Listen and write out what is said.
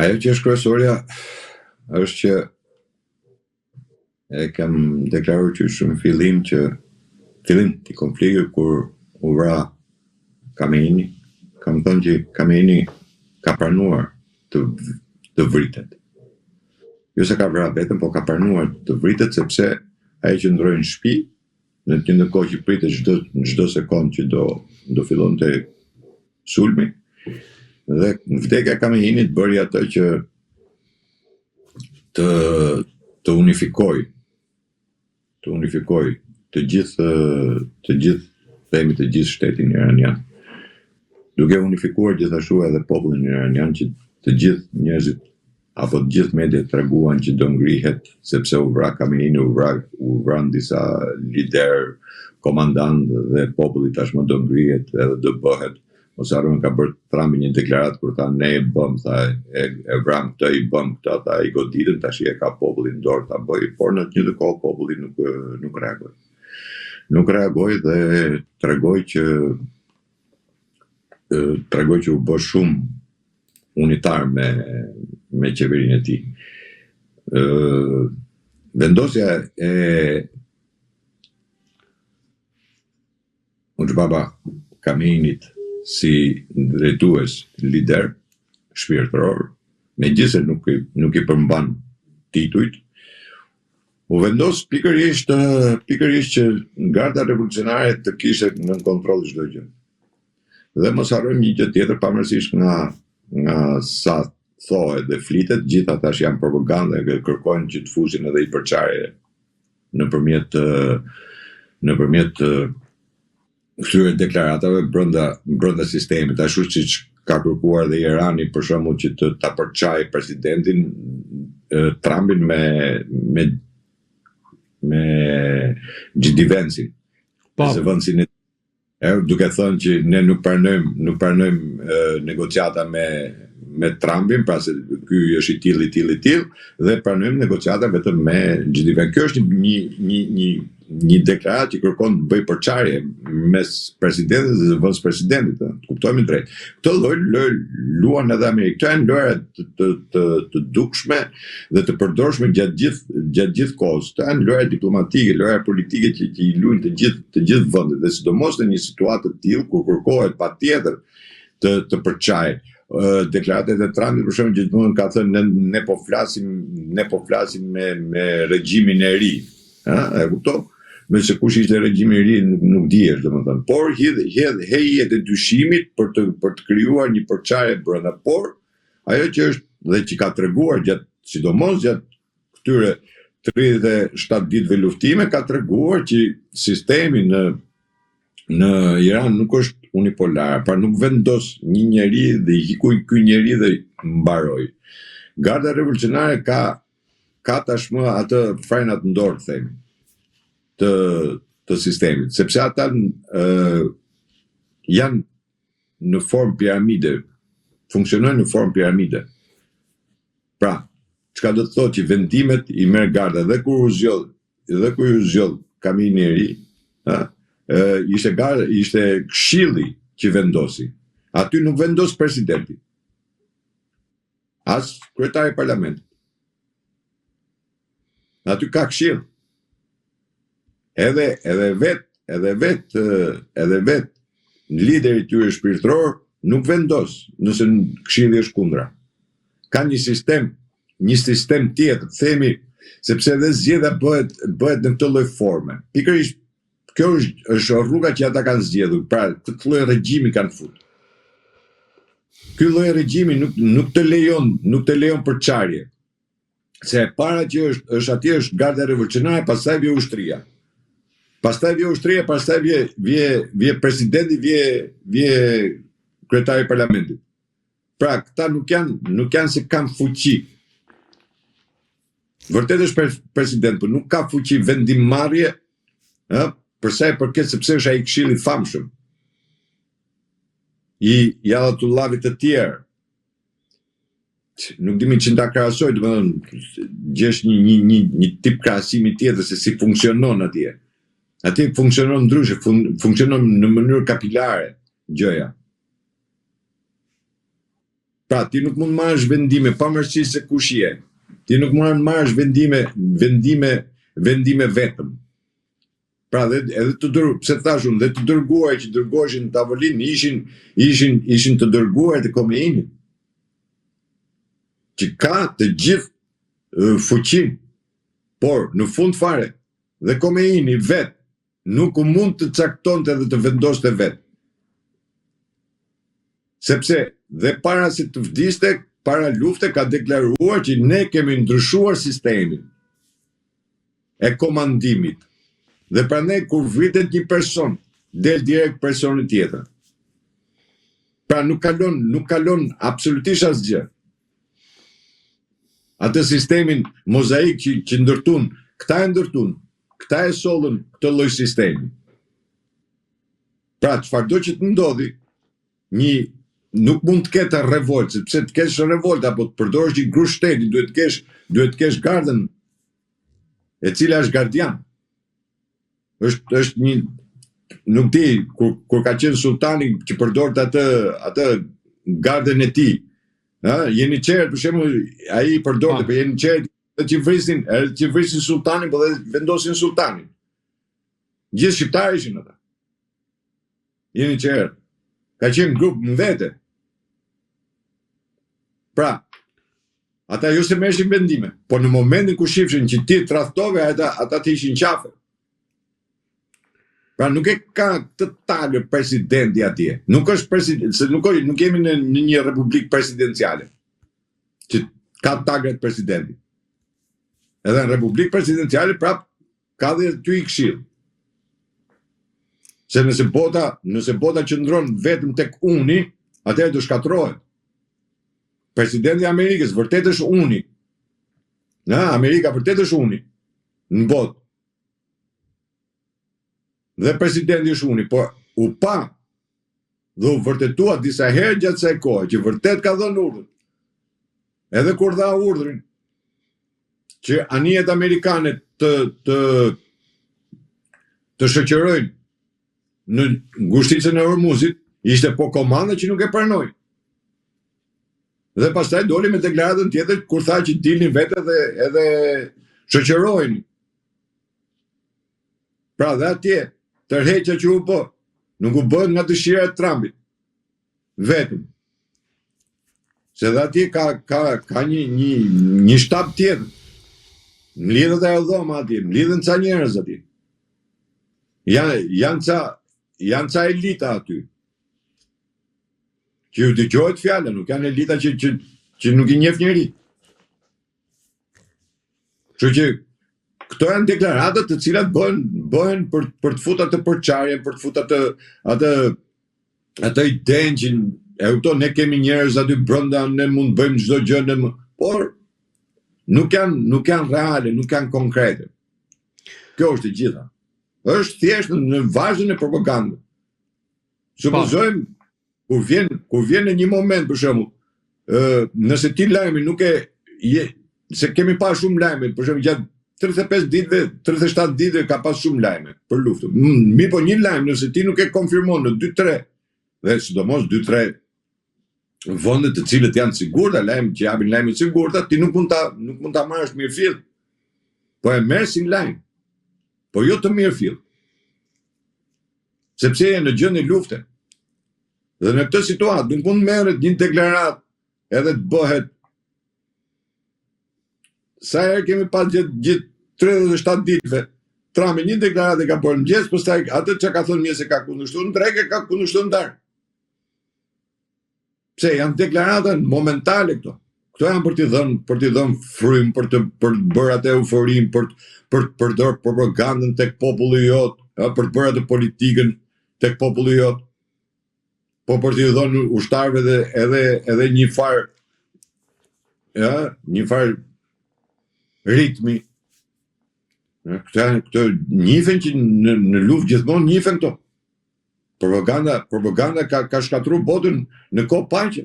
Ajo që është kryesorja është që e kam deklaruar që shumë fillim të konfliktit kur u vra Khamenei, kam thënë që Khamenei ka pranuar të vritet. Jo se ka vrarë vetëm, po ka pranuar të vritet sepse ai qëndroi në shtëpi, në të njëjtën kohë që pritet çdo sekond që do fillonte sulmi. Dhe vdekja e Khameneit bëri atë që të unifikoj të gjithë shtetin iranian, duke unifikuar gjithashtu edhe popullin iranian, që të gjithë njerëzit apo të gjithë mediat treguan që do ngrihet sepse u vra Khamenei, u vran disa lider, komandant, dhe populli tashmë do ngrihet edhe do bëhet. Ose harrojnë ka bërë Trumpi një deklaratë kur tha ne e bëm, tha e vram këtë, i bëm këtë, ata i goditën, tash e ka popullin në dorë ta bëjë, por në të njëjtën kohë populli nuk reagoi. Nuk reagoi dhe tregoi që u bë shumë unitar me qeverinë e tij. Vendosja e Mujtaba Khameneit si drejtues, lider shpirtëror, megjithëse nuk i përmban titujt, u vendos pikërisht që garda revolucionare të kishte në kontroll çdo gjë. Dhe mos harrojmë një gjë tjetër, pavarësisht nga sa thohet dhe flitet, gjithë ata janë propagandë dhe kërkojnë që të fusin edhe i përçarje nëpërmjet këtyre deklaratave brenda sistemit, ashtu siç ka kërkuar dhe Irani për shembull që ta përçajë presidentin Trumpin me J.D. Vance-in. Se Vance-in duke thënë që ne nuk pranojmë negociata me Trumpin, pra se ky është i tillë, dhe pranojmë negociata vetëm me J.D. Vance. Kjo është një deklaratë që kërkon të bëj përçarje mes presidentit dhe vicepresidentit, kuptojmë drejt. Këtë lloj luan edhe Amerikë. Këto janë lojra të dukshme dhe të përdorshme gjatë gjithë kohës. Këto janë lojra diplomatike, lojra politike që i luajnë të gjithë vendet, dhe sidomos në një situatë të tillë kur kërkohet patjetër të përçajë. Deklaratat e Trumpit për shembull gjithmonë ka thënë ne po flasim me regjimin e ri. E kupton? Me se kush ishte regjimi i ri nuk dihesh, domethënë. Por hejet e dyshimit për të krijuar një përçarje brenda. Por ajo që është dhe që ka treguar sidomos gjatë këtyre 37 ditëve luftime, ka treguar që sistemi në Iran nuk është unipolar, pra nuk vendos një njeri dhe i hikuj ky njeri dhe mbaroi. Garda revolucionare ka tashmë atë frenat në dorë, themi, të sistemit, sepse ata janë në formë piramide, funksionojnë në formë piramide. Pra, çka do të thotë që vendimet i merr garda, dhe kur u zgjodh Khamenei i ri, ishte këshilli që vendosi. Aty nuk vendos presidenti, as kryetari i parlamentit. Aty ka këshill. Edhe vet lideri i tyre shpirtëror nuk vendos nëse këshilli është kundra. Ka një sistem tjetër, themi, sepse edhe zgjedhja bëhet në këtë lloj forme. Pikërisht kjo është rruga që ata kanë zgjedhur, pra këtë lloj regjimi kanë futur. Ky lloj regjimi nuk të lejon përçarje. Se para që është atje është garda revolucionare, pastaj vjen ushtria. Pastaj vje presidenti, vje kryetari i parlamentit. Pra, këta nuk janë se kanë fuqi. Vërtet është president, por nuk ka fuqi vendimmarrje, për sa i përket sepse është ai këshilli i famshëm i Ayatollavit të tjerë. Nuk dimi që ta krahasoj, domethënë gjesh një tip krahasimi tjetër se si funksionon atje. Atje funksionon ndryshe, funksionon në mënyrë kapilare gjëja. Pra, ti nuk mund marrësh vendime pavarësisht se kush je. Ti nuk mund marrësh vendime vetëm. Pra, edhe pse thash unë, dhe të dërguar që dërgoheshin në tavolinë ishin të dërguar të Komeinit, që ka të gjithë fuqinë, por në fund fare dhe Komeini vet nuk mund të caktonte dhe të vendoste vet. Sepse dhe para se të vdiste, para lufte ka deklaruar që ne kemi ndryshuar sistemin e komandimit. Dhe prandaj kur vritet një person, del direkt personi tjetër. Pra nuk kalon absolutisht asgjë. Atë sistemin mozaik që ndërtun, këta e sollën këtë lloj sistemi. Pra çfarëdo që të ndodhi, nuk mund të ketë revolt, sepse të kesh revolt apo të përdorësh një grup shteti, duhet të kesh gardën e cila është gardian. Është një, nuk di, kur ka qenë sultani që përdorët atë gardën e tij. Jeni qertë, për shembull, ai përdorte, po jeni qertë që vrisin sultanin, po dhe vendosin sultanin. Gjithë shqiptarë ishin ata. Jeni qertë. Ka qenë grup në vete. Pra, ata jo se merrshin vendime, por në momentin ku shifshin që ti tradhtove, ata të ishin qafe. Pra nuk e ka të tagë presidenti atje. Nuk është president, se nuk jemi në një republikë presidenciale që ka tagët presidenti. Edhe në republikë presidenciale prap ka dhe ty i këshill. Se nëse bota qëndron vetëm tek uni, atëherë do shkatrohet. Presidenti i Amerikës vërtet është uni. Amerika vërtet është uni në botë. Dhe presidenti është uni, por u pa dhe u vërtetua disa herë gjatë kësaj kohe që vërtet ka dhënë urdhër. Edhe kur dha urdhrin që anijet amerikane të shoqërojnë në ngushticën e Hormuzit, ishte po komanda që nuk e pranoi. Dhe pastaj doli me deklaratën tjetër kur tha që dilnin vetë edhe shoqërojnë. Pra dhe atje tërheqja që u bë, nuk u bën nga dëshira e Trumpit. Vetëm. Se dhe atje ka një shtab tjetër. Mlidhet ajo dhoma atje, mlidhen ca njerëz atje. Janë ca elita aty. Që ju dëgjohet fjala, nuk janë elita që nuk i njeh njeri. Kështu që këto janë deklaratat të cilat bëhen për të futur atë përçarje, për të futur atë idenë që ne kemi njerëz aty brenda, ne mund të bëjmë çdo gjë, por nuk janë reale, nuk janë konkrete. Kjo është e gjitha. Është thjesht në vazhdën e propagandës. Supozojmë kur vjen në një moment, për shembull, nëse ti lajmi nuk se kemi pas shumë lajme, për shembull gjatë 35 ditëve, 37 ditëve ka pas shumë lajme për luftën. Mi po një lajm nëse ti nuk e konfirmon në 2-3, dhe sidomos 2-3 vende të cilët janë sigurta, lajm që japin lajme të sigurta, ti nuk mund ta marrësh mirëfill. Po e merr si lajm. Po jo të mirëfill. Sepse je në gjendje lufte. Dhe në këtë situatë nuk mund merret një deklaratë edhe të bëhet. Sa herë kemi pas gjithë 37 ditëve, Trumpi një deklaratë ka bërë mëngjes, pastaj atë çka ka thënë mirë se ka kundërshtuar drejtë, ka kundërshtuar ndar. Pse janë deklarata momentale këto. Këto janë për t'i dhënë frym, për të bërë atë euforinë, për të përdorur propagandën tek populli jot, për të bërë atë politikën tek populli jot. Po për t'i dhënë ushtarëve edhe një farë ritmi. Këto njifen që në luftë gjithmonë njifen këto. Propaganda ka shkatruar botën në kohë paqe.